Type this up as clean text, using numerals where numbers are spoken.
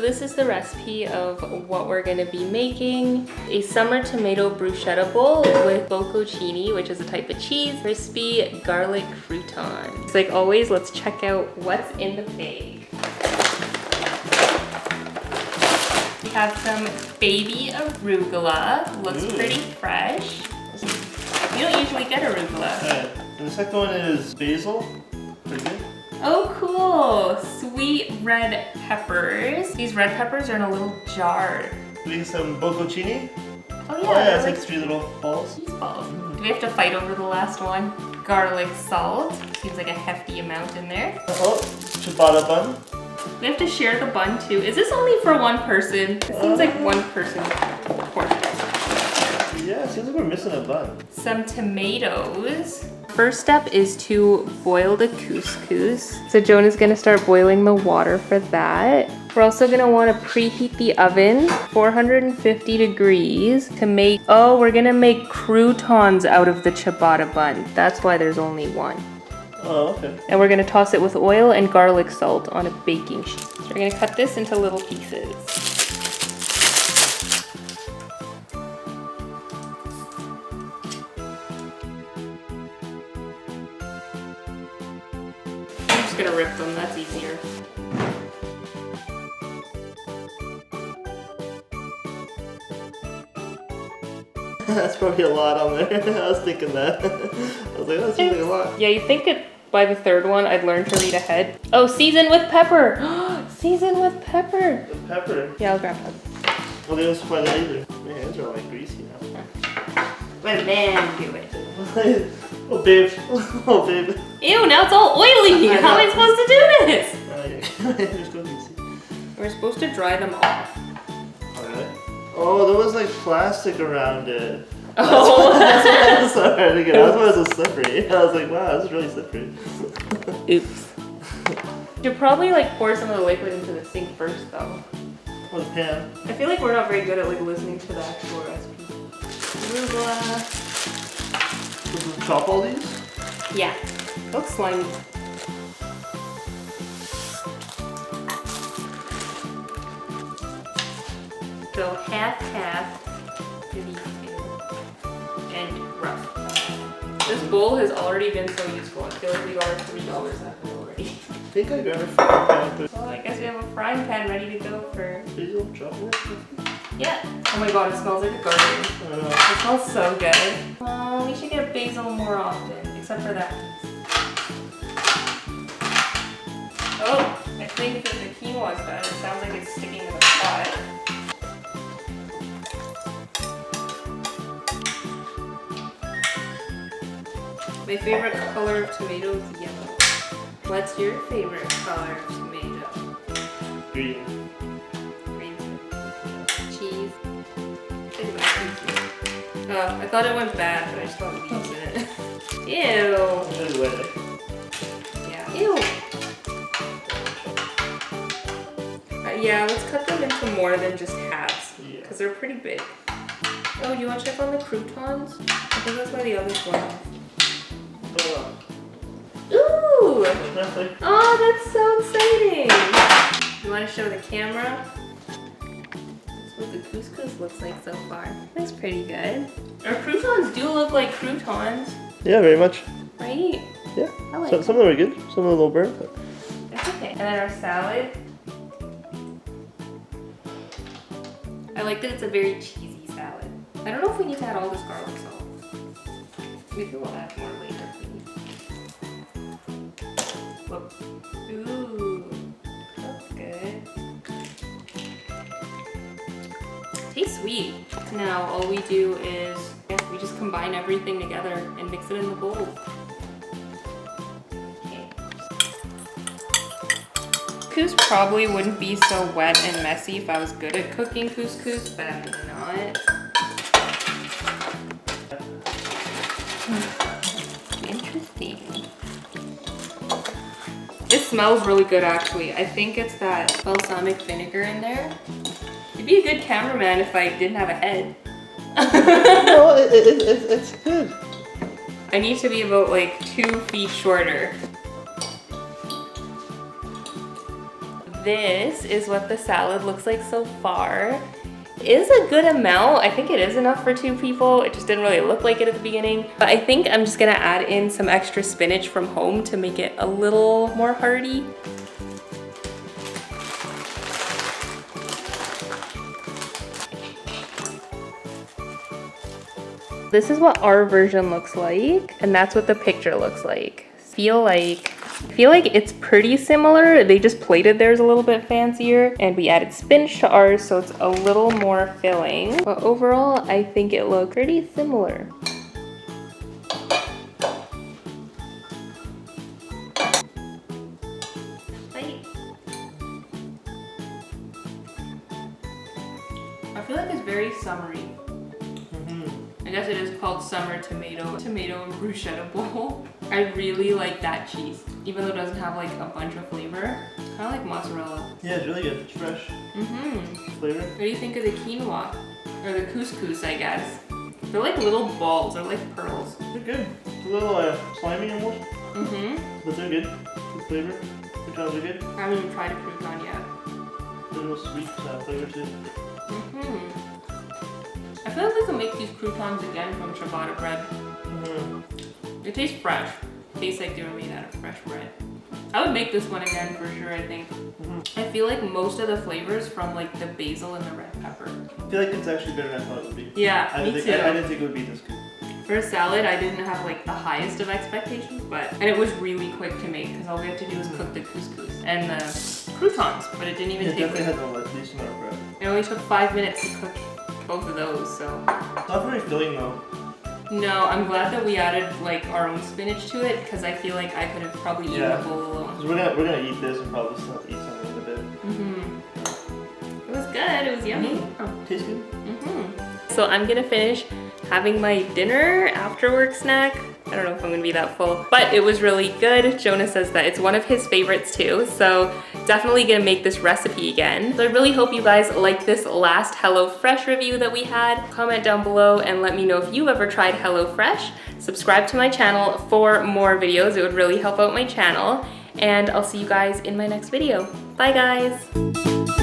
this is the recipe of what we're gonna be making. A summer tomato bruschetta bowl with bocconcini, which is a type of cheese, crispy garlic croutons. Like always, let's check out what's in the bag. We have some baby arugula. Looks pretty fresh. You don't usually get arugula. Alright, and the second one is basil. Pretty good. Oh, cool. Sweet red peppers. These red peppers are in a little jar. We get some bocconcini. Oh yeah, It's like 3 little balls. Cheese balls. Do we have to fight over the last one? Garlic salt. Seems like a hefty amount in there. Oh, ciabatta bun. We have to share the bun too. Is this only for one person? It seems like one person portion. Yeah, it seems like we're missing a bun. Some tomatoes. First step is to boil the couscous. So Joan is gonna start boiling the water for that. We're also gonna wanna preheat the oven, 450 degrees to make, we're gonna make croutons out of the ciabatta bun. That's why there's only one. Oh, okay. And we're gonna toss it with oil and garlic salt on a baking sheet. So we're gonna cut this into little pieces. I'm just gonna rip them, that's easier. That's probably a lot on there. I was thinking that. I was like, that seems like a lot. Yeah, you think it by the third one I'd learn to read ahead. Oh, season with pepper! Season with pepper! The pepper. Yeah, I'll grab that. Oh, they don't supply that either. My hands are like greasy now. Let a man do it. Oh, babe. Oh, babe. Ew, now it's all oily! How am I supposed to do this? They're still greasy. We're supposed to dry them off. Alright. Oh, there was like plastic around it. Oh! That's sorry, again. That's why it was so slippery. I was like, wow, this is really slippery. Oops. You should probably like pour some of the liquid into the sink first though. Or the pan. I feel like we're not very good at like listening to the actual recipe. Arugula. So we chop all these? Yeah. Looks slimy. So half to these two. And rough. This bowl has already been so useful. I feel like we got our $3 out of it already. I think I grabbed a frying pan, but Well, I guess we have a frying pan ready to go for... basil chocolate. Yeah. Oh my god, it smells like a garden. I don't know. It smells so good. Oh, we should get basil more often, except for that piece. Oh, I think that the quinoa's done. It sounds like it's sticking in the pot. My favorite color of tomato is yellow. What's your favorite color of tomato? Green. Green. Cheese. Oh, I thought it went bad, but I just got leaves in it. Ew. Really wet. Yeah. Ew. Yeah, let's cut them into more than just halves. Yeah. Because they're pretty big. Oh, do you want to check on the croutons? I think that's why the others went off. Ooh! Oh, that's so exciting! You want to show the camera? That's what the couscous looks like so far. Looks pretty good. Our croutons do look like croutons, Yeah, very much. right? Yeah. I like Some of them are good, some are a little burnt. But... That's okay. And then our salad. I like that it's a very cheesy salad. I don't know if we need to add all this garlic salt. Maybe we'll add more later if we need. Whoop. Ooh, that's good. Tastes sweet. Now all we do is we just combine everything together and mix it in the bowl. Okay. Couscous probably wouldn't be so wet and messy if I was good at cooking couscous, but I'm not. Interesting. It smells really good actually. I think it's that balsamic vinegar in there. You'd be a good cameraman if I didn't have a head. No, it's good. I need to be about like 2 feet shorter. this is what the salad looks like so far. It is a good amount. I think it is enough for 2 people. It just didn't really look like it at the beginning. But I think I'm just gonna add in some extra spinach from home to make it a little more hearty. This is what our version looks like, and that's what the picture looks like. I feel like it's pretty similar. They just plated theirs a little bit fancier, and we added spinach to ours, so it's a little more filling. But overall, I think it looks pretty similar. I feel like it's very summery. I guess it is called summer tomato and bruschetta bowl. I really like that cheese, even though it doesn't have like a bunch of flavor. Kind of like mozzarella. Yeah, it's really good. It's fresh. Flavor. What do you think of the quinoa? Or the couscous, I guess. They're like little balls. They're like pearls. They're good. It's a little slimy almost. But they're good. Good flavor. Croutons are good. I haven't even tried a crouton yet. They're a little sweet flavor too. I feel like we can make these croutons again from ciabatta bread. It tastes fresh. It tastes like they were made out of fresh bread. I would make this one again for sure, I think. I feel like most of the flavors from like the basil and the red pepper. I feel like it's actually better than I thought it would be. Yeah, me too. I didn't think it would be this good. For a salad, I didn't have like the highest of expectations, and it was really quick to make because all we have to do is cook the couscous and the croutons, but it didn't even take definitely had a decent amount of bread. It only took 5 minutes to cook both of those, so. It's not very filling though. No, I'm glad that we added like our own spinach to it because I feel like I could have probably eaten the bowl alone. Because we're gonna eat this and probably still have to eat something in a bit. It was good. It was yummy. Tastes good. So I'm gonna finish having my dinner after work snack. I don't know if I'm gonna be that full, but it was really good. Jonah says that it's one of his favorites too, so definitely gonna make this recipe again. So I really hope you guys like this last HelloFresh review that we had. Comment down below and let me know if you've ever tried HelloFresh. Subscribe to my channel for more videos. It would really help out my channel. And I'll see you guys in my next video. Bye guys.